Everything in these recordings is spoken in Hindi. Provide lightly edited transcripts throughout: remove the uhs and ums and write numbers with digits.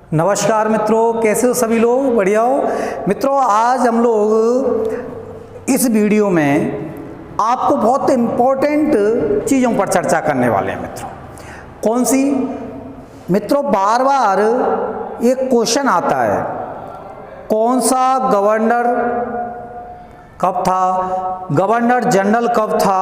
नमस्कार मित्रों, कैसे हो सभी लोग? बढ़िया हो मित्रों। आज हम लोग इस वीडियो में आपको बहुत इम्पोर्टेंट चीज़ों पर चर्चा करने वाले हैं मित्रों। कौन सी? मित्रों, बार बार एक क्वेश्चन आता है, कौन सा गवर्नर कब था, गवर्नर जनरल कब था,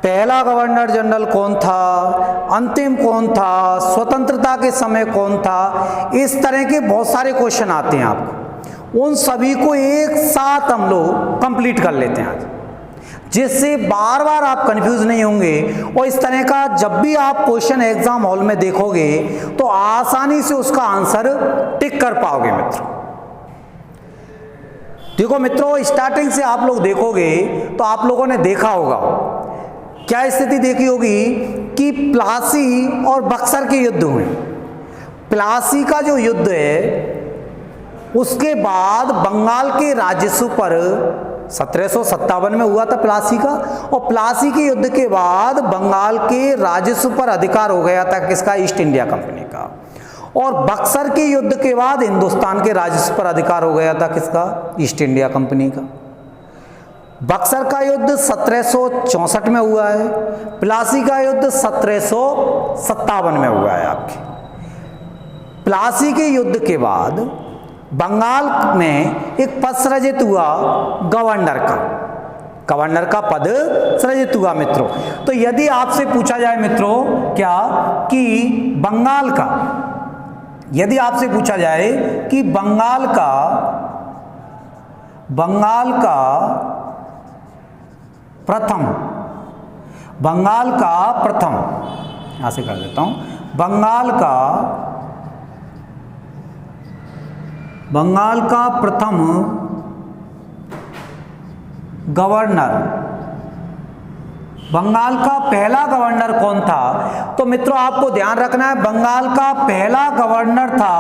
पहला गवर्नर जनरल कौन था, अंतिम कौन था, स्वतंत्रता के समय कौन था। इस तरह के बहुत सारे क्वेश्चन आते हैं आपको। उन सभी को एक साथ हम लोग कंप्लीट कर लेते हैं आज, जिससे बार बार आप कंफ्यूज नहीं होंगे। और इस तरह का जब भी आप क्वेश्चन एग्जाम हॉल में देखोगे तो आसानी से उसका आंसर टिक कर पाओगे मित्रों। देखो मित्रों, स्टार्टिंग से आप लोग देखोगे तो आप लोगों ने देखा होगा, क्या स्थिति देखी होगी कि प्लासी और बक्सर के युद्ध हुए। प्लासी का जो युद्ध है उसके बाद बंगाल के राजस्व पर 1757 में हुआ था प्लासी का, और प्लासी के युद्ध के बाद बंगाल के राजस्व पर अधिकार हो गया था किसका? ईस्ट इंडिया कंपनी का। और बक्सर के युद्ध के बाद हिंदुस्तान के राजस्व पर अधिकार हो गया था किसका? ईस्ट इंडिया कंपनी का। बक्सर का युद्ध 1764 में हुआ है, प्लासी का युद्ध 1757 में हुआ है आपके। प्लासी के युद्ध के बाद बंगाल में एक पद सृजित हुआ गवर्नर का पद सृजित हुआ मित्रों। तो यदि आपसे पूछा जाए मित्रों क्या कि बंगाल का, यदि आपसे पूछा जाए कि बंगाल का प्रथम यहां से कर देता हूं, बंगाल का प्रथम गवर्नर, बंगाल का पहला गवर्नर कौन था? तो मित्रों आपको ध्यान रखना है, बंगाल का पहला गवर्नर था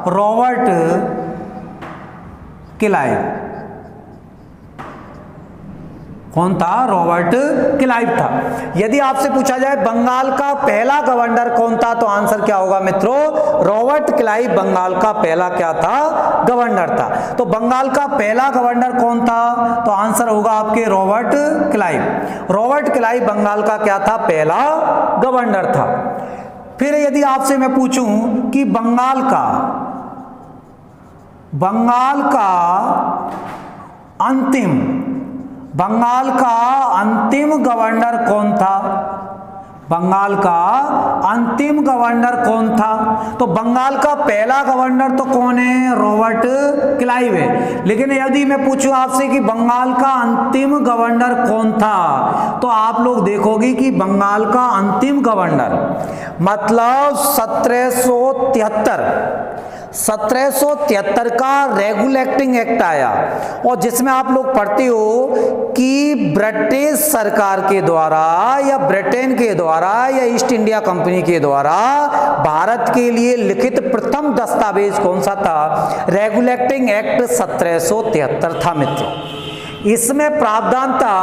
रॉबर्ट क्लाइव। कौन था? रॉबर्ट क्लाइव था। यदि आपसे पूछा जाए बंगाल का पहला गवर्नर कौन था, तो आंसर क्या होगा मित्रों? रॉबर्ट क्लाइव बंगाल का पहला क्या था? गवर्नर था। तो बंगाल का पहला गवर्नर कौन था? तो आंसर होगा आपके Robert Clive. Robert Clive Bengal का क्या था? पहला गवर्नर था। फिर यदि आपसे मैं पूछूं कि बंगाल का अंतिम गवर्नर कौन था? बंगाल का अंतिम गवर्नर कौन था? तो बंगाल का पहला गवर्नर तो कौन है? रॉबर्ट क्लाइव है। लेकिन यदि मैं पूछूं आपसे कि बंगाल का अंतिम गवर्नर कौन था, तो आप लोग देखोगे कि बंगाल का अंतिम गवर्नर मतलब 1773 का रेगुलेटिंग एक्ट आया, और जिसमें आप लोग पढ़ते हो कि ब्रिटिश सरकार के द्वारा या ब्रिटेन के द्वारा या ईस्ट इंडिया कंपनी के द्वारा भारत के लिए लिखित प्रथम दस्तावेज कौन सा था? रेगुलेटिंग एक्ट 1773 था मित्रों। इसमें प्रावधान था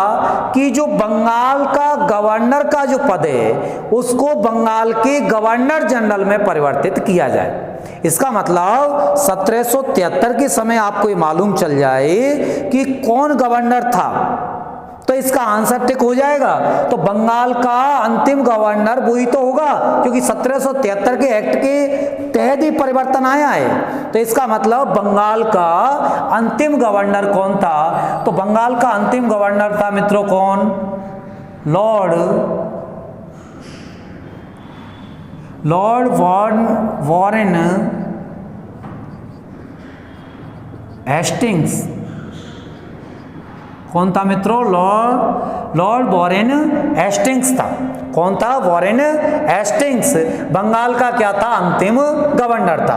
कि जो बंगाल का गवर्नर का जो पद है उसको बंगाल के गवर्नर जनरल में परिवर्तित किया जाए। इसका मतलब 1773 के समय आपको ये मालूम चल जाए कि कौन गवर्नर था, तो इसका आंसर टिक हो जाएगा। तो बंगाल का अंतिम गवर्नर वही तो होगा, क्योंकि 1773 के एक्ट के तहत ही परिवर्तन आया है। तो इसका मतलब बंगाल का अंतिम गवर्नर कौन था? तो बंगाल का अंतिम गवर्नर था मित्रों कौन? Lord Warren Hastings. कौन था मित्रों? लॉर्ड वॉरेन हेस्टिंग्स था। कौन था? वॉरेन हेस्टिंग्स बंगाल का क्या था? अंतिम गवर्नर था।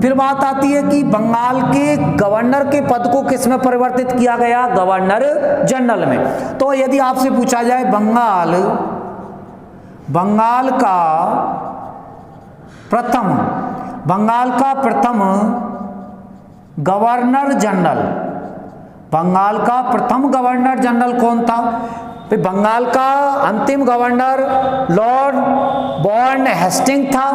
फिर बात आती है कि बंगाल के गवर्नर के पद को किस में परिवर्तित किया गया? गवर्नर जनरल में। तो यदि आपसे पूछा जाए बंगाल का प्रथम गवर्नर जनरल, बंगाल का प्रथम गवर्नर जनरल कौन था? बंगाल का अंतिम गवर्नर लॉर्ड वॉरेन हेस्टिंग्स था।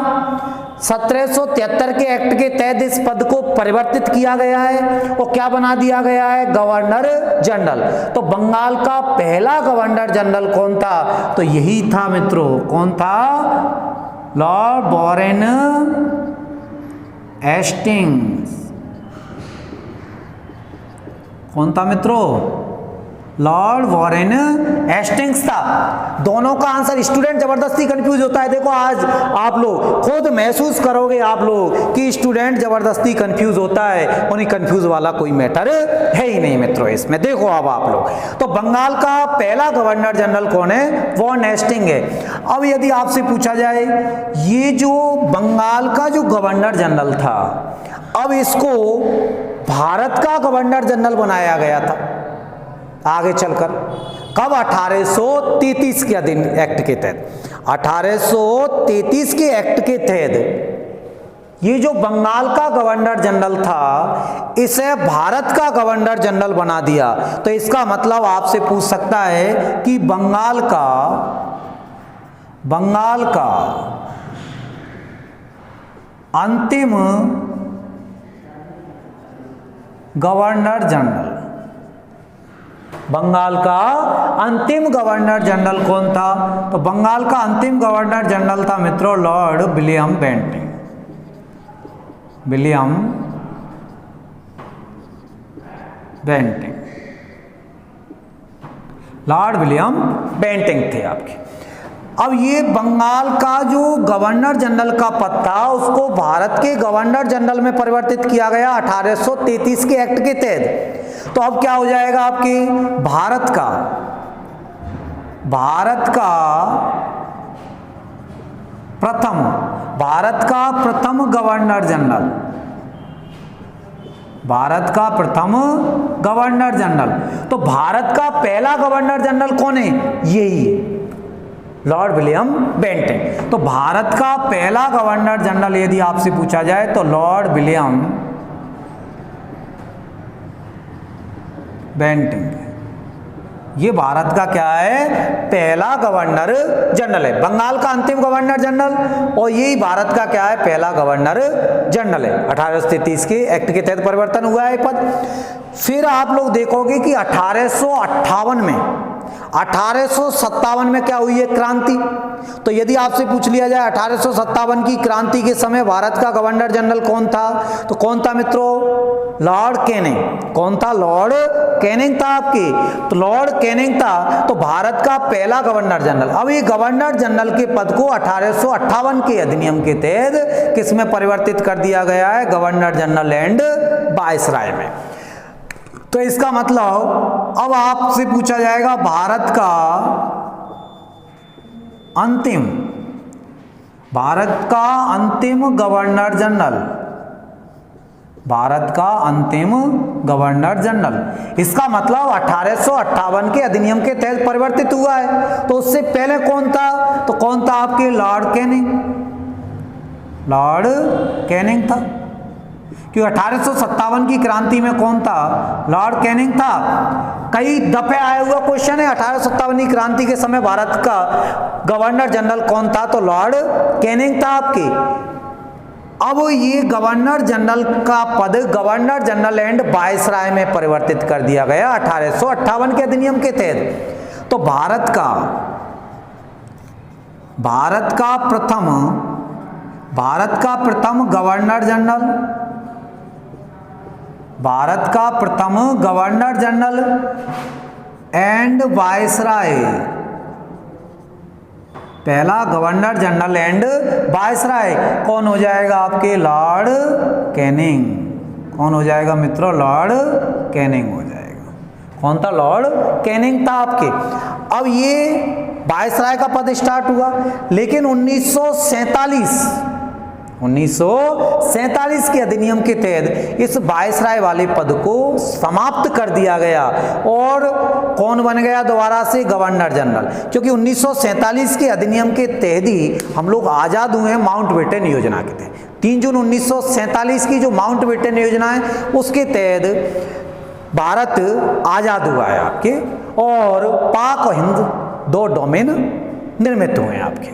1773 के एक्ट के तहत इस पद को परिवर्तित किया गया है और क्या बना दिया गया है, गवर्नर जनरल। तो बंगाल का पहला गवर्नर जनरल कौन था, तो यही था मित्रों, कौन था, लॉर्ड वॉरेन हेस्टिंग्स। कौन था मित्रों, लॉर्ड वॉरेन हेस्टिंग्स था। दोनों का आंसर, स्टूडेंट जबरदस्ती कंफ्यूज होता है। देखो आज आप लोग खुद महसूस करोगे आप लोग कि स्टूडेंट जबरदस्ती कंफ्यूज होता है, और नहीं कंफ्यूज वाला कोई मैटर है ही नहीं मित्रों इसमें। देखो अब आप लोग, तो बंगाल का पहला गवर्नर जनरल कौन है, वॉरेन हेस्टिंग्स है। अब यदि आपसे पूछा जाए ये जो बंगाल का जो गवर्नर जनरल था, अब इसको भारत का गवर्नर जनरल बनाया गया था आगे चलकर, कब, 1833 के एक्ट के तहत। 1833 के एक्ट के तहत ये जो बंगाल का गवर्नर जनरल था, इसे भारत का गवर्नर जनरल बना दिया। तो इसका मतलब आपसे पूछ सकता है कि बंगाल का अंतिम गवर्नर जनरल, बंगाल का अंतिम गवर्नर जनरल कौन था, तो बंगाल का अंतिम गवर्नर जनरल था मित्रों Lord William Bentinck. William Bentinck, Lord William Bentinck थे आपके। अब ये बंगाल का जो गवर्नर जनरल का पद था, उसको भारत के गवर्नर जनरल में परिवर्तित किया गया 1833 के एक्ट के तहत। तो अब क्या हो जाएगा आपके, भारत का प्रथम गवर्नर जनरल, भारत का प्रथम गवर्नर जनरल। तो भारत का पहला गवर्नर जनरल कौन है, यही लॉर्ड विलियम बेंटिंग। तो भारत का पहला गवर्नर जनरल यदि आपसे पूछा जाए तो लॉर्ड विलियम बेंटिंग, ये भारत का क्या है, पहला गवर्नर जनरल है। बंगाल का अंतिम गवर्नर जनरल और यही भारत का क्या है, पहला गवर्नर जनरल है। 1833 के एक्ट के तहत परिवर्तन हुआ है पद। फिर आप लोग देखोगे कि 1857 में क्या हुई है, क्रांति। तो यदि आपसे पूछ लिया जाए 1857 की क्रांति के समय भारत का गवर्नर जनरल कौन था, तो कौन था मित्रों, लॉर्ड कैनिंग। कौन था, लॉर्ड कैनिंग था आपके। तो लॉर्ड कैनिंग था, तो भारत का पहला गवर्नर जनरल। अब ये गवर्नर जनरल के पद को 1858 के अधिनियम के तहत किस में परिवर्तित कर दिया गया है, गवर्नर जनरल एंड वायसराय में। तो इसका मतलब अब आपसे पूछा जाएगा भारत का अंतिम गवर्नर जनरल, भारत का अंतिम गवर्नर जनरल। इसका मतलब 1858 के अधिनियम के तहत परिवर्तित हुआ है। तो उससे पहले कौन था, तो कौन था आपके, लॉर्ड कैनिंग। लॉर्ड कैनिंग था, क्योंकि 1857 की क्रांति में कौन था, लॉर्ड कैनिंग था। कई दफे आया हुआ क्वेश्चन है, 1857 की क्रांति के समय भारत का गवर्नर जनरल कौन था, तो लॉर्ड कैनिंग था आपके। अब ये गवर्नर जनरल का पद गवर्नर जनरल एंड वायसराय में परिवर्तित कर दिया गया 1858 के अधिनियम के तहत। तो भारत का प्रथम गवर्नर जनरल एंड वायसराय, पहला गवर्नर जनरल एंड वायसराय कौन हो जाएगा आपके, लॉर्ड कैनिंग। कौन हो जाएगा मित्रों, लॉर्ड कैनिंग हो जाएगा। कौन था, लॉर्ड कैनिंग था आपके। अब ये वायसराय का पद स्टार्ट हुआ, लेकिन 1947 के अधिनियम के तहत इस वायसराय वाले पद को समाप्त कर दिया गया और कौन बन गया दोबारा से, गवर्नर जनरल। क्योंकि 1947 के अधिनियम के तहत ही हम लोग आज़ाद हुए हैं माउंटबेटन योजना के तहत। 3 जून 1947 की जो माउंटबेटन योजना है उसके तहत भारत आज़ाद हुआ है आपके, और पाक और हिंद 2 डोमेन निर्मित हुए हैं आपके।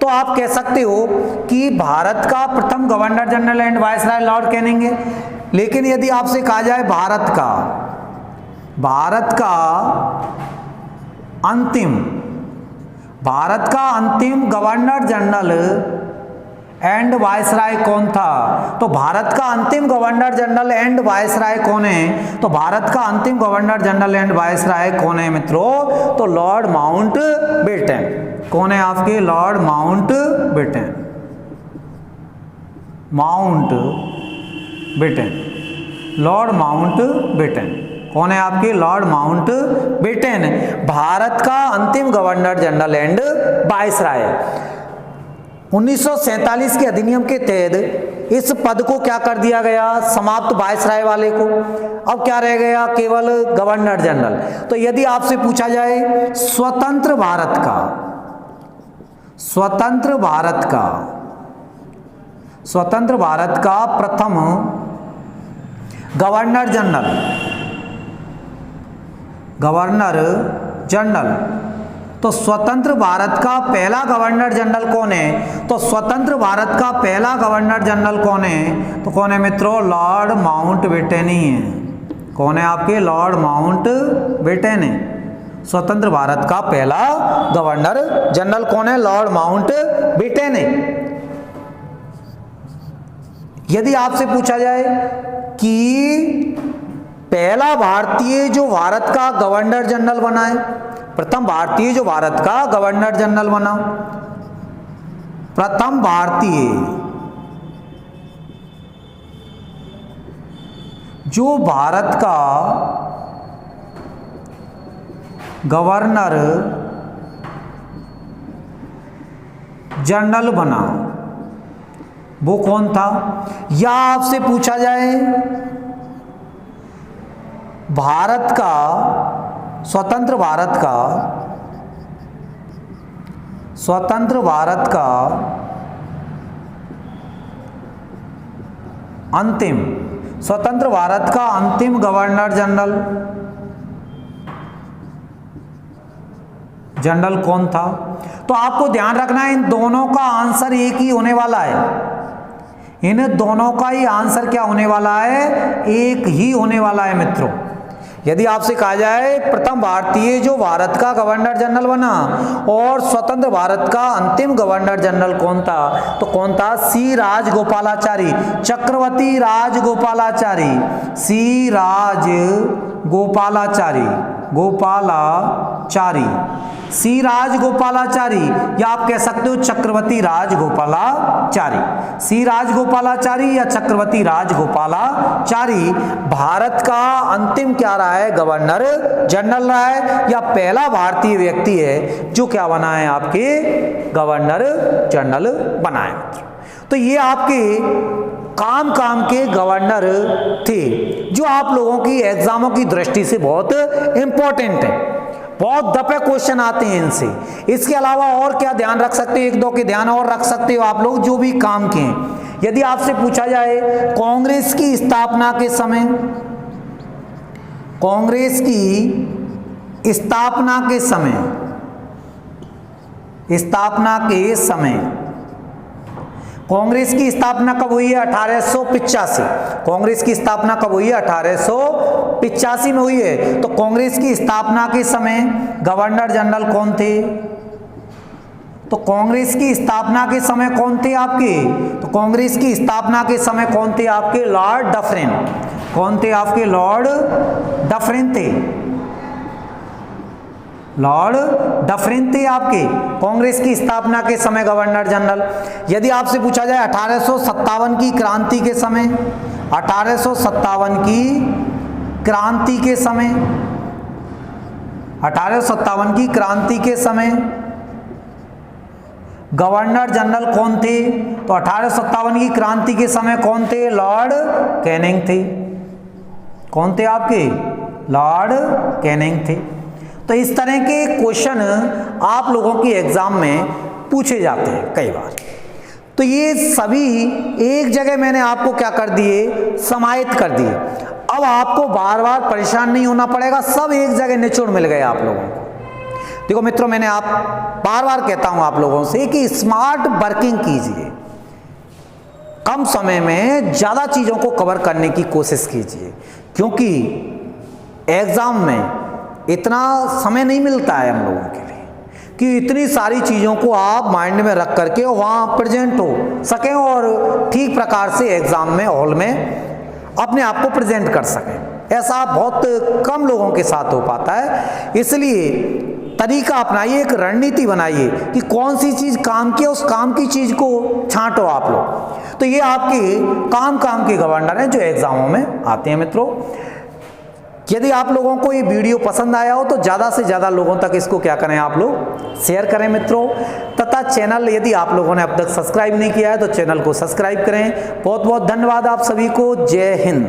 तो आप कह सकते हो कि भारत का प्रथम governor general and viceroy Lord Canning है। लेकिन यदि आपसे कहा जाए भारत का अंतिम गवर्नर जनरल एंड वायसराय कौन था, तो भारत का अंतिम गवर्नर जनरल एंड वायसराय कौन है, तो भारत का अंतिम गवर्नर जनरल एंड वायसराय कौन है मित्रों, तो लॉर्ड माउंटबेटन। कौन है आपके, लॉर्ड माउंटबेटन। लॉर्ड माउंटबेटन कौन है आपके, लॉर्ड माउंटबेटन भारत का अंतिम गवर्नर जनरल एंड वायसराय। 1947 के अधिनियम के तहत इस पद को क्या कर दिया गया, समाप्त वायसराय वाले को। अब क्या रह गया, केवल गवर्नर जनरल। तो यदि आपसे पूछा जाए स्वतंत्र भारत का प्रथम गवर्नर जनरल, तो स्वतंत्र भारत का पहला गवर्नर जनरल कौन है, तो स्वतंत्र भारत का पहला गवर्नर जनरल कौन है, तो कौन है मित्रों, लॉर्ड माउंटबेटन ही है। कौन है आपके, लॉर्ड माउंटबेटन है। स्वतंत्र भारत का पहला गवर्नर जनरल कौन है, लॉर्ड माउंटबेटन है। यदि आपसे पूछा जाए कि पहला भारतीय जो भारत का गवर्नर जनरल बना है, प्रथम भारतीय जो भारत का गवर्नर जनरल बना, प्रथम भारतीय जो भारत का गवर्नर जनरल बना वो कौन था। या आपसे पूछा जाए भारत का स्वतंत्र भारत का अंतिम गवर्नर जनरल कौन था। तो आपको ध्यान रखना है इन दोनों का आंसर एक ही होने वाला है। इन दोनों का ही आंसर क्या होने वाला है, एक ही होने वाला है मित्रों। यदि आपसे कहा जाए प्रथम भारतीय जो भारत का गवर्नर जनरल बना और स्वतंत्र भारत का अंतिम गवर्नर जनरल कौन था, तो कौन था, सी राजगोपालाचारी, चक्रवर्ती राजगोपालाचारी, सी राजगोपालाचारी, सी राजगोपालाचारी, या आप कह सकते हो चक्रवर्ती राजगोपालाचारी। सी राजगोपालाचारी या चक्रवर्ती राजगोपालाचारी भारत का अंतिम क्या रहा है, गवर्नर जनरल रहा है, या पहला भारतीय व्यक्ति है जो क्या बना है, आपके गवर्नर जनरल बना है। तो ये आपके काम के गवर्नर थे जो आप लोगों की एग्जामों की दृष्टि से बहुत इंपॉर्टेंट है। बहुत दफे क्वेश्चन आते हैं इनसे। इसके अलावा और क्या ध्यान रख सकते हो, एक दो के ध्यान और रख सकते हो आप लोग जो भी काम के हैं। यदि आपसे पूछा जाए कांग्रेस की स्थापना के समय, कांग्रेस की स्थापना के समय कांग्रेस की स्थापना कब हुई है, 1885। कांग्रेस की स्थापना कब हुई है, 1885 में हुई है। तो कांग्रेस की स्थापना के समय गवर्नर जनरल कौन थे, तो कांग्रेस की स्थापना के समय कौन थे आपके, तो कांग्रेस की स्थापना के समय कौन थे आपके, लॉर्ड डफरिन। कौन थे आपके, लॉर्ड डफरिन थे। लॉर्ड डफरिन थे आपके कांग्रेस की स्थापना के समय गवर्नर जनरल। यदि आपसे पूछा जाए 1857 की क्रांति के समय, 1857 की क्रांति के समय, 1857 की क्रांति के समय गवर्नर जनरल कौन थे, तो 1857 की क्रांति के समय कौन थे, लॉर्ड कैनिंग थे। कौन थे आपके, लॉर्ड कैनिंग थे। तो इस तरह के क्वेश्चन आप लोगों की एग्जाम में पूछे जाते हैं कई बार। तो ये सभी एक जगह मैंने आपको क्या कर दिए, समाहित कर दिए। अब आपको बार बार परेशान नहीं होना पड़ेगा, सब एक जगह निचोड़ मिल गए आप लोगों को। देखो मित्रों, मैंने आप बार बार कहता हूं आप लोगों से कि स्मार्ट वर्किंग कीजिए, कम समय में ज़्यादा चीज़ों को कवर करने की कोशिश कीजिए, क्योंकि एग्ज़ाम में इतना समय नहीं मिलता है हम लोगों के लिए कि इतनी सारी चीज़ों को आप माइंड में रख करके वहाँ प्रेजेंट हो सकें और ठीक प्रकार से एग्ज़ाम में हॉल में अपने आप को प्रेजेंट कर सकें। ऐसा बहुत कम लोगों के साथ हो पाता है। इसलिए तरीका अपनाइए, एक रणनीति बनाइए कि कौन सी चीज़ काम की है, उस काम की चीज़ को छांटो आप लोग। तो ये आपके काम के गवर्नर हैं जो एग्जामों में आते हैं। मित्रों, यदि आप लोगों को ये वीडियो पसंद आया हो तो ज़्यादा से ज़्यादा लोगों तक इसको क्या करें, आप लोग शेयर करें मित्रों। तथा चैनल यदि आप लोगों ने अब तक सब्सक्राइब नहीं किया है तो चैनल को सब्सक्राइब करें। बहुत बहुत धन्यवाद आप सभी को। जय हिंद।